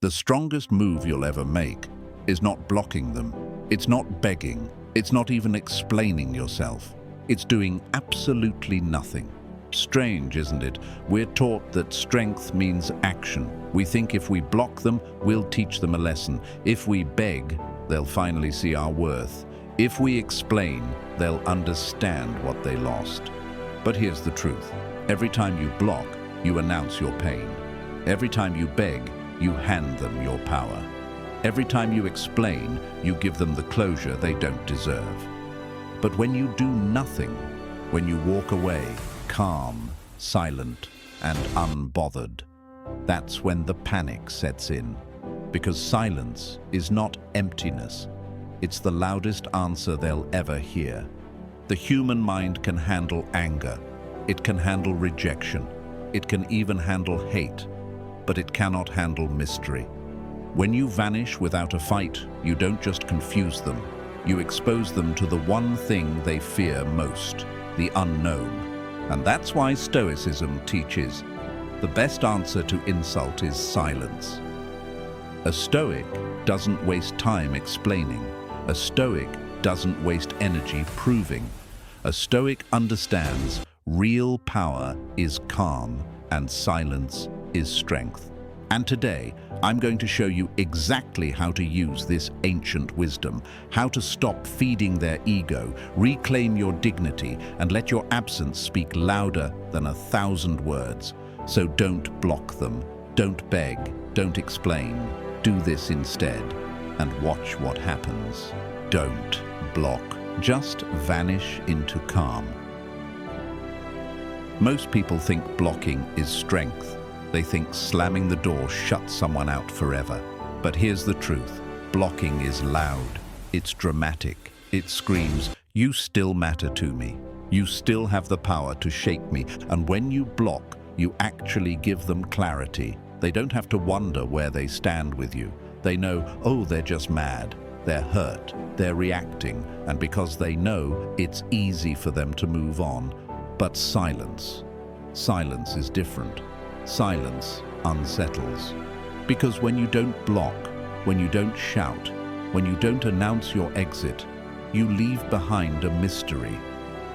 The strongest move you'll ever make is not blocking them. It's not begging. It's not even explaining yourself. It's doing absolutely nothing. Strange, isn't it? We're taught that strength means action. We think if we block them, we'll teach them a lesson. If we beg, they'll finally see our worth. If we explain, they'll understand what they lost. But here's the truth. Every time you block, you announce your pain. Every time you beg, you hand them your power. Every time you explain, you give them the closure they don't deserve. But when you do nothing, when you walk away, calm, silent, and unbothered, that's when the panic sets in. Because silence is not emptiness. It's the loudest answer they'll ever hear. The human mind can handle anger. It can handle rejection. It can even handle hate. But it cannot handle mystery. When you vanish without a fight, you don't just confuse them. You expose them to the one thing they fear most, the unknown. And that's why Stoicism teaches the best answer to insult is silence. A Stoic doesn't waste time explaining. A Stoic doesn't waste energy proving. A Stoic understands real power is calm and silence is strength. And today, I'm going to show you exactly how to use this ancient wisdom, how to stop feeding their ego, reclaim your dignity, and let your absence speak louder than 1,000 words. So don't block them, don't beg, don't explain. Do this instead, and watch what happens. Don't block, just vanish into calm. Most people think blocking is strength. They think slamming the door shuts someone out forever. But here's the truth. Blocking is loud. It's dramatic. It screams, "You still matter to me. You still have the power to shake me." And when you block, you actually give them clarity. They don't have to wonder where they stand with you. They know, oh, they're just mad. They're hurt. They're reacting. And because they know, it's easy for them to move on. But silence is different. Silence unsettles. Because when you don't block, when you don't shout, when you don't announce your exit, you leave behind a mystery.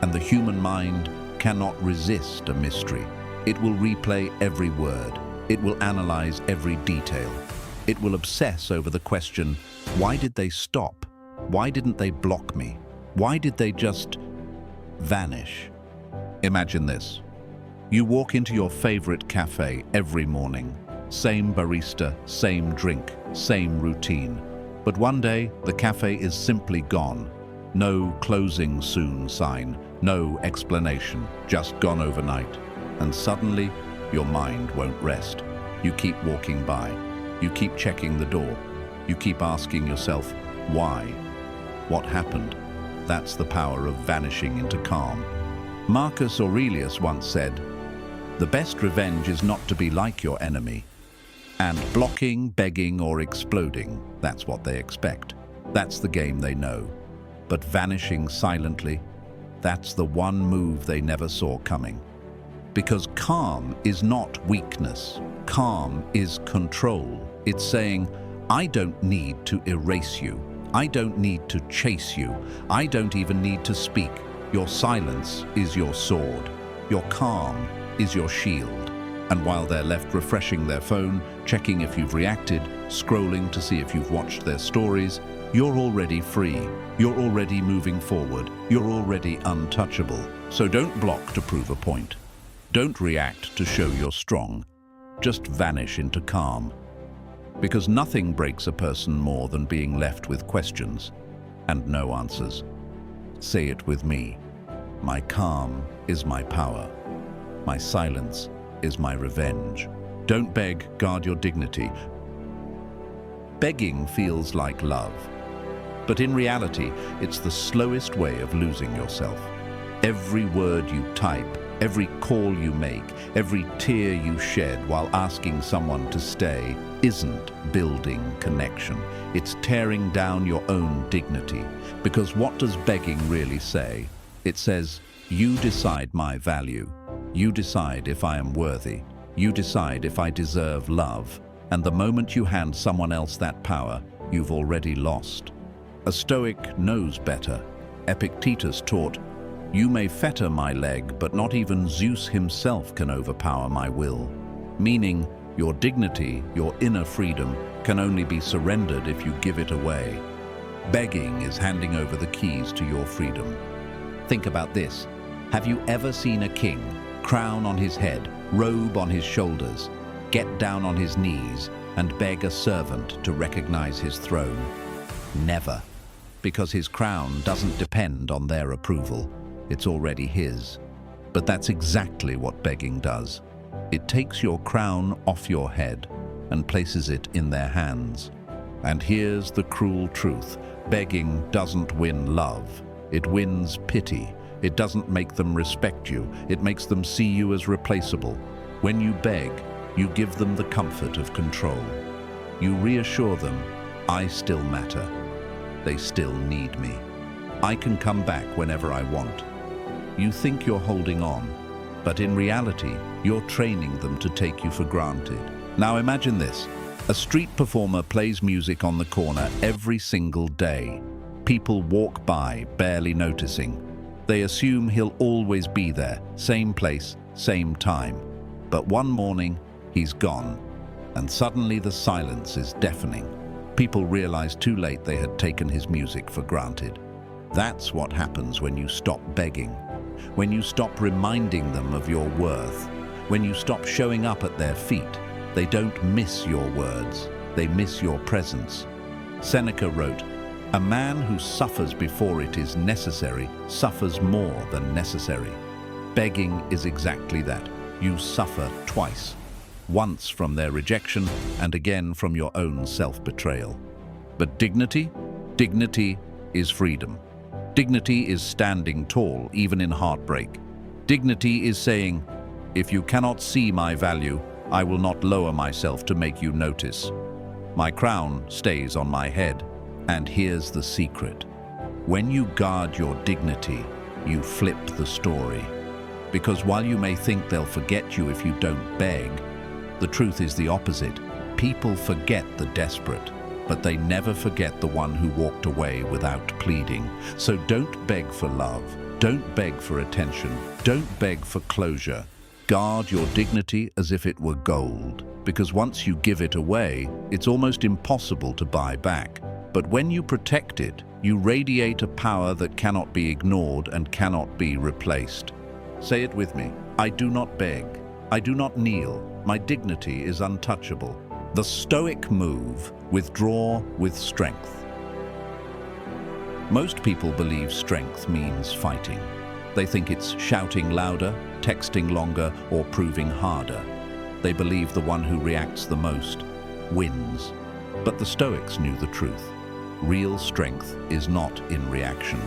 And the human mind cannot resist a mystery. It will replay every word. It will analyze every detail. It will obsess over the question, why did they stop? Why didn't they block me? Why did they just vanish? Imagine this. You walk into your favorite cafe every morning. Same barista, same drink, same routine. But one day, the cafe is simply gone. No closing soon sign, no explanation, just gone overnight. And suddenly, your mind won't rest. You keep walking by. You keep checking the door. You keep asking yourself, why? What happened? That's the power of vanishing into calm. Marcus Aurelius once said, "The best revenge is not to be like your enemy." And blocking, begging, or exploding, that's what they expect. That's the game they know. But vanishing silently, that's the one move they never saw coming. Because calm is not weakness. Calm is control. It's saying, I don't need to erase you. I don't need to chase you. I don't even need to speak. Your silence is your sword. Your calm is your shield. And while they're left refreshing their phone, checking if you've reacted, scrolling to see if you've watched their stories, you're already free. You're already moving forward. You're already untouchable. So don't block to prove a point. Don't react to show you're strong. Just vanish into calm. Because nothing breaks a person more than being left with questions and no answers. Say it with me. My calm is my power. My silence is my revenge. Don't beg, guard your dignity. Begging feels like love. But in reality, it's the slowest way of losing yourself. Every word you type, every call you make, every tear you shed while asking someone to stay isn't building connection. It's tearing down your own dignity. Because what does begging really say? It says, you decide my value. You decide if I am worthy. You decide if I deserve love. And the moment you hand someone else that power, you've already lost. A Stoic knows better. Epictetus taught, "You may fetter my leg, but not even Zeus himself can overpower my will." Meaning, your dignity, your inner freedom, can only be surrendered if you give it away. Begging is handing over the keys to your freedom. Think about this. Have you ever seen a king, crown on his head, robe on his shoulders, get down on his knees and beg a servant to recognize his throne? Never. Because his crown doesn't depend on their approval. It's already his. But that's exactly what begging does. It takes your crown off your head and places it in their hands. And here's the cruel truth. Begging doesn't win love. It wins pity. It doesn't make them respect you. It makes them see you as replaceable. When you beg, you give them the comfort of control. You reassure them, I still matter. They still need me. I can come back whenever I want. You think you're holding on, but in reality, you're training them to take you for granted. Now imagine this. A street performer plays music on the corner every single day. People walk by, barely noticing. They assume he'll always be there, same place, same time. But one morning, he's gone, and suddenly the silence is deafening. People realize too late they had taken his music for granted. That's what happens when you stop begging. When you stop reminding them of your worth. When you stop showing up at their feet. They don't miss your words, they miss your presence. Seneca wrote, "A man who suffers before it is necessary suffers more than necessary." Begging is exactly that. You suffer twice. Once from their rejection and again from your own self-betrayal. But dignity? Dignity is freedom. Dignity is standing tall, even in heartbreak. Dignity is saying, if you cannot see my value, I will not lower myself to make you notice. My crown stays on my head. And here's the secret. When you guard your dignity, you flip the story. Because while you may think they'll forget you if you don't beg, the truth is the opposite. People forget the desperate, but they never forget the one who walked away without pleading. So don't beg for love. Don't beg for attention. Don't beg for closure. Guard your dignity as if it were gold, because once you give it away, it's almost impossible to buy back. But when you protect it, you radiate a power that cannot be ignored and cannot be replaced. Say it with me. I do not beg. I do not kneel. My dignity is untouchable. The Stoic move, withdraw with strength. Most people believe strength means fighting. They think it's shouting louder, texting longer, or proving harder. They believe the one who reacts the most wins. But the Stoics knew the truth. Real strength is not in reaction.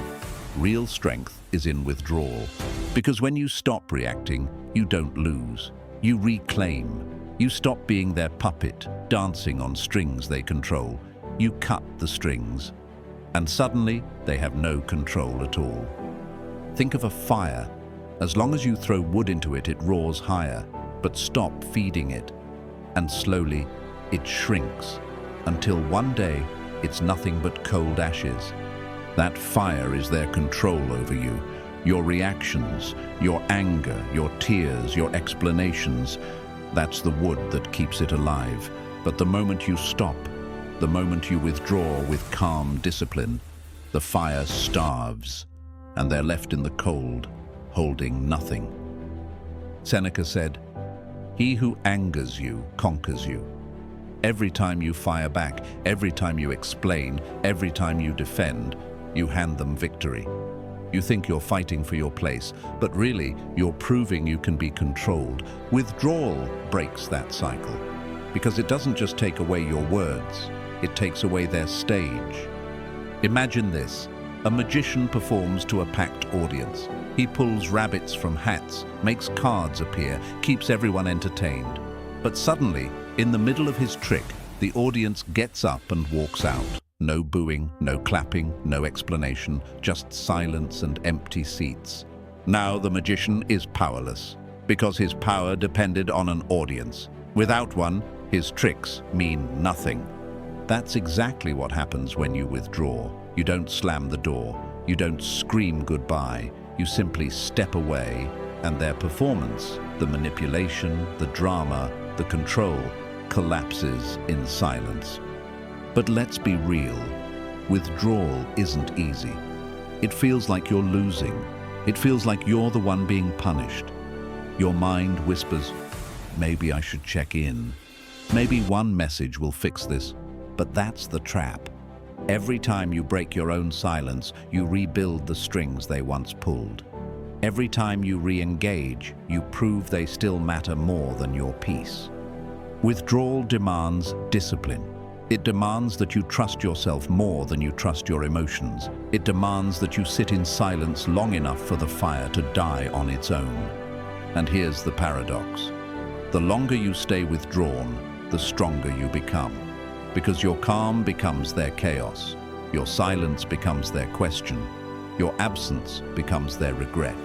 Real strength is in withdrawal. Because when you stop reacting, you don't lose. You reclaim. You stop being their puppet, dancing on strings they control. You cut the strings. And suddenly, they have no control at all. Think of a fire. As long as you throw wood into it, it roars higher. But stop feeding it. And slowly, it shrinks. Until one day, it's nothing but cold ashes. That fire is their control over you. Your reactions, your anger, your tears, your explanations. That's the wood that keeps it alive. But the moment you stop, the moment you withdraw with calm discipline, the fire starves, and they're left in the cold, holding nothing. Seneca said, "He who angers you conquers you." Every time you fire back, every time you explain, every time you defend, you hand them victory. You think you're fighting for your place, but really you're proving you can be controlled. Withdrawal breaks that cycle, because it doesn't just take away your words, it takes away their stage. Imagine this. A magician performs to a packed audience. He pulls rabbits from hats, makes cards appear, keeps everyone entertained. But suddenly, in the middle of his trick, the audience gets up and walks out. No booing, no clapping, no explanation, just silence and empty seats. Now the magician is powerless, because his power depended on an audience. Without one, His tricks mean nothing. That's exactly what happens when you withdraw. You don't slam the door. You don't scream goodbye. You simply step away, and their performance, the manipulation, the drama, the control, collapses in silence. But let's be real. Withdrawal isn't easy. It feels like you're losing. It feels like you're the one being punished. Your mind whispers, maybe I should check in. Maybe one message will fix this. But that's the trap. Every time you break your own silence, you rebuild the strings they once pulled. Every time you re-engage, you prove they still matter more than your peace. Withdrawal demands discipline. It demands that you trust yourself more than you trust your emotions. It demands that you sit in silence long enough for the fire to die on its own. And here's the paradox. The longer you stay withdrawn, the stronger you become. Because your calm becomes their chaos. Your silence becomes their question. Your absence becomes their regret.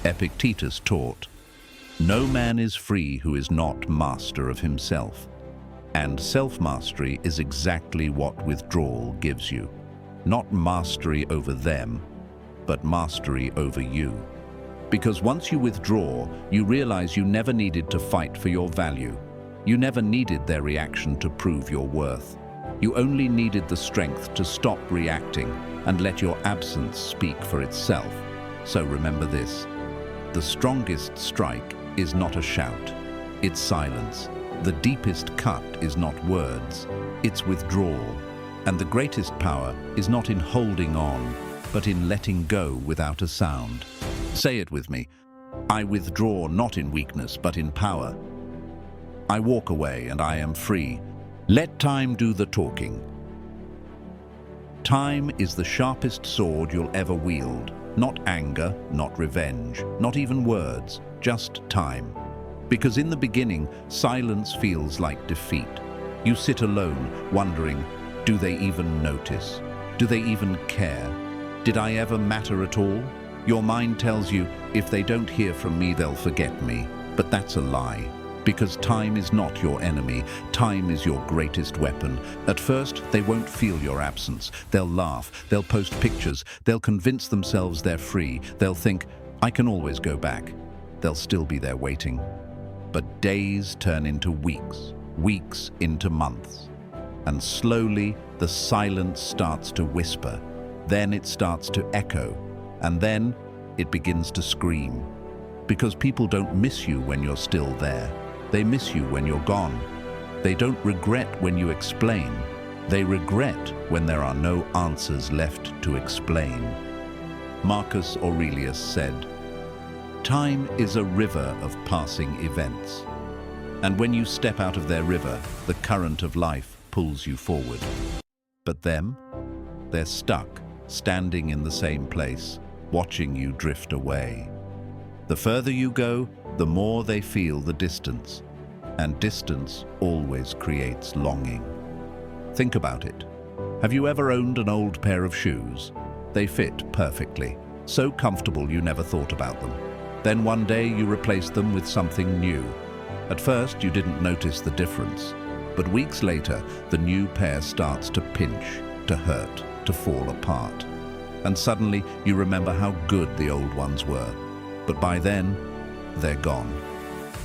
Epictetus taught, "No man is free who is not master of himself." And self-mastery is exactly what withdrawal gives you. Not mastery over them, but mastery over you. Because once you withdraw, you realize you never needed to fight for your value. You never needed their reaction to prove your worth. You only needed the strength to stop reacting and let your absence speak for itself. So remember this. The strongest strike is not a shout. It's silence. The deepest cut is not words. It's withdrawal. And the greatest power is not in holding on, but in letting go without a sound. Say it with me. I withdraw not in weakness, but in power. I walk away and I am free. Let time do the talking. Time is the sharpest sword you'll ever wield. Not anger, not revenge, not even words, just time. Because in the beginning, silence feels like defeat. You sit alone, wondering, do they even notice? Do they even care? Did I ever matter at all? Your mind tells you, if they don't hear from me, they'll forget me. But that's a lie. Because time is not your enemy. Time is your greatest weapon. At first, they won't feel your absence. They'll laugh. They'll post pictures. They'll convince themselves they're free. They'll think, I can always go back. They'll still be there waiting. But days turn into weeks, weeks into months. And slowly, the silence starts to whisper. Then it starts to echo. And then it begins to scream. Because people don't miss you when you're still there. They miss you when you're gone. They don't regret when you explain. They regret when there are no answers left to explain. Marcus Aurelius said, "Time is a river of passing events. And when you step out of their river, the current of life pulls you forward. But them, they're stuck, standing in the same place, watching you drift away. The further you go, the more they feel the distance, and distance always creates longing." Think about it. Have you ever owned an old pair of shoes? They fit perfectly, so comfortable you never thought about them. Then one day you replaced them with something new. At first you didn't notice the difference, but weeks later the new pair starts to pinch, to hurt, to fall apart. And suddenly you remember how good the old ones were. But by then, they're gone.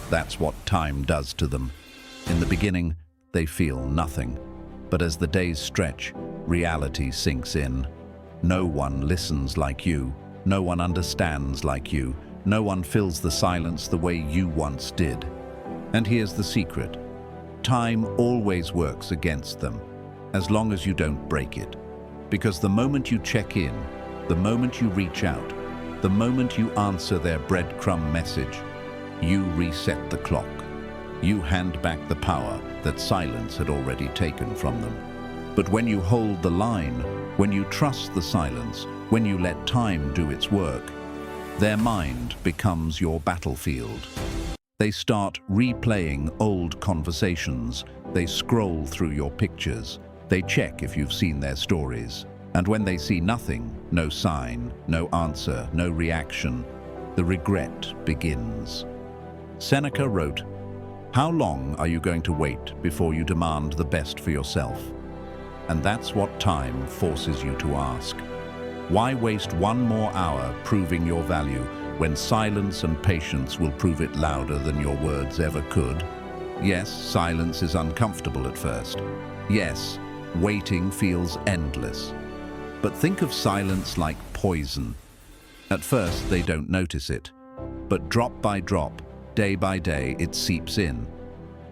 That's what time does to them. In the beginning, they feel nothing. But as the days stretch, reality sinks in. No one listens like you. No one understands like you. No one fills the silence the way you once did. And here's the secret. Time always works against them, as long as you don't break it. Because the moment you check in, the moment you reach out, the moment you answer their breadcrumb message, you reset the clock. You hand back the power that silence had already taken from them. But when you hold the line, when you trust the silence, when you let time do its work, their mind becomes your battlefield. They start replaying old conversations. They scroll through your pictures. They check if you've seen their stories. And when they see nothing, no sign, no answer, no reaction, the regret begins. Seneca wrote, How long are you going to wait before you demand the best for yourself? And that's what time forces you to ask. Why waste one more hour proving your value when silence and patience will prove it louder than your words ever could? Yes, silence is uncomfortable at first. Yes, waiting feels endless. But think of silence like poison. At first, they don't notice it. But drop by drop, day by day, it seeps in.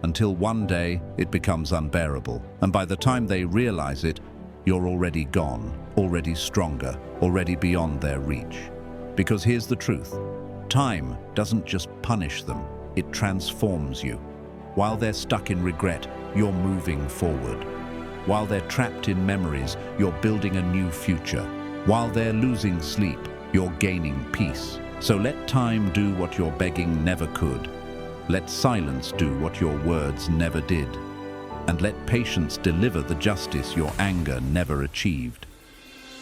Until one day, it becomes unbearable. And by the time they realize it, you're already gone, already stronger, already beyond their reach. Because here's the truth. Time doesn't just punish them, it transforms you. While they're stuck in regret, you're moving forward. While they're trapped in memories, you're building a new future. While they're losing sleep, you're gaining peace. So let time do what your begging never could. Let silence do what your words never did. And let patience deliver the justice your anger never achieved.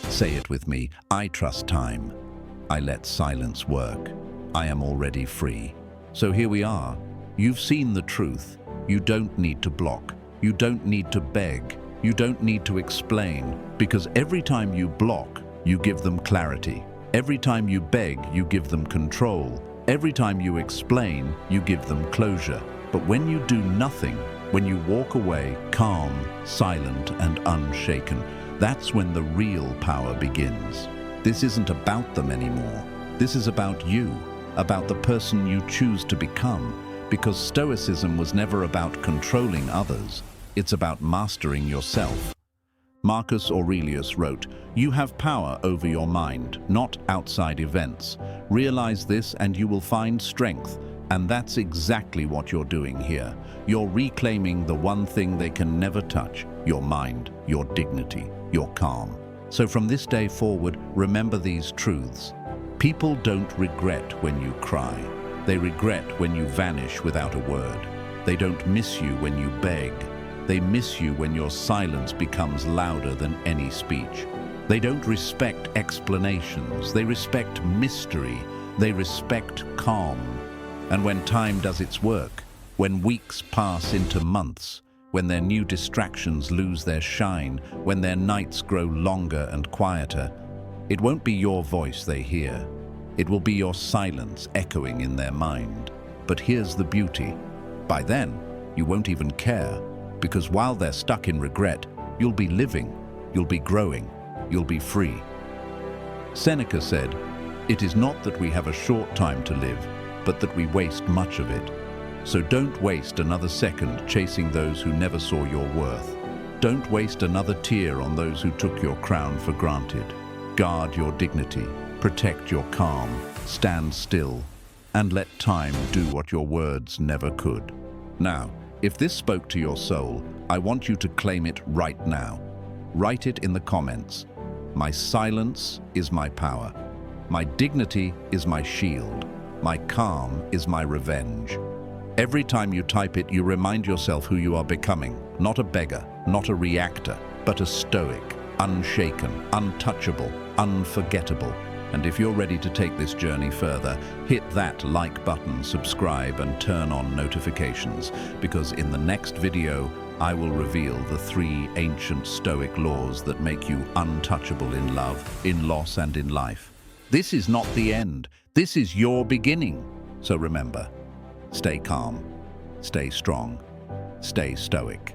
Say it with me, I trust time. I let silence work. I am already free. So here we are. You've seen the truth. You don't need to block. You don't need to beg. You don't need to explain. Because every time you block, you give them clarity. Every time you beg, you give them control. Every time you explain, you give them closure. But when you do nothing, when you walk away calm, silent, and unshaken, that's when the real power begins. This isn't about them anymore. This is about you, about the person you choose to become. Because Stoicism was never about controlling others. It's about mastering yourself. Marcus Aurelius wrote, "You have power over your mind, not outside events. Realize this and you will find strength." And that's exactly what you're doing here. You're reclaiming the one thing they can never touch, your mind, your dignity, your calm. So from this day forward, remember these truths. People don't regret when you cry. They regret when you vanish without a word. They don't miss you when you beg. They miss you when your silence becomes louder than any speech. They don't respect explanations. They respect mystery. They respect calm. And when time does its work, when weeks pass into months, when their new distractions lose their shine, when their nights grow longer and quieter, it won't be your voice they hear. It will be your silence echoing in their mind. But here's the beauty. By then, you won't even care, because while they're stuck in regret, you'll be living, you'll be growing, you'll be free. Seneca said, "It is not that we have a short time to live, but that we waste much of it. So don't waste another second chasing those who never saw your worth. Don't waste another tear on those who took your crown for granted. Guard your dignity, protect your calm, stand still, and let time do what your words never could." Now, if this spoke to your soul, I want you to claim it right now. Write it in the comments. My silence is my power. My dignity is my shield. My calm is my revenge. Every time you type it, you remind yourself who you are becoming. Not a beggar, not a reactor, but a stoic, unshaken, untouchable, unforgettable. And if you're ready to take this journey further, hit that like button, subscribe, and turn on notifications, because in the next video, I will reveal the 3 ancient Stoic laws that make you untouchable in love, in loss, and in life. This is not the end. This is your beginning. So remember, stay calm, stay strong, stay stoic.